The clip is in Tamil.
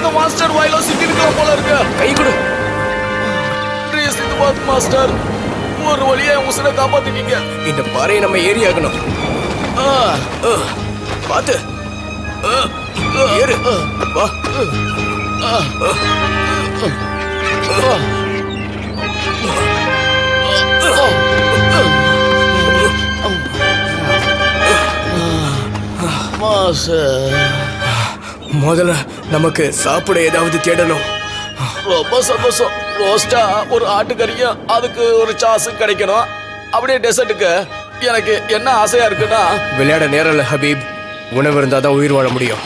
அந்த மாஸ்டர் வாயில சிக்கி இருக்கலாம் போல இருக்கு. கை கொடு. சிந்துபாத் மாஸ்டர், ஒரு வழியா உசுரை காப்பாத்திட்டீங்க. இந்த பாறையை நம்ம ஏறி ஆகணும். பாத்து ஏறு. வா. முதல்ல நமக்கு சாப்பிட ஏதாவது தேடணும். ரொம்ப சந்தோஷம். ரோஸ்டா ஒரு ஆட்டுக்கறியும் அதுக்கு ஒரு சாஸும் கிடைக்கணும். அப்படியே டெசர்ட்டுக்கு எனக்கு என்ன ஆசையா இருக்குன்னா, விளையாட நேரம் இல்ல ஹபீப். உணவு இருந்தாதான் உயிர் வாழ முடியும்.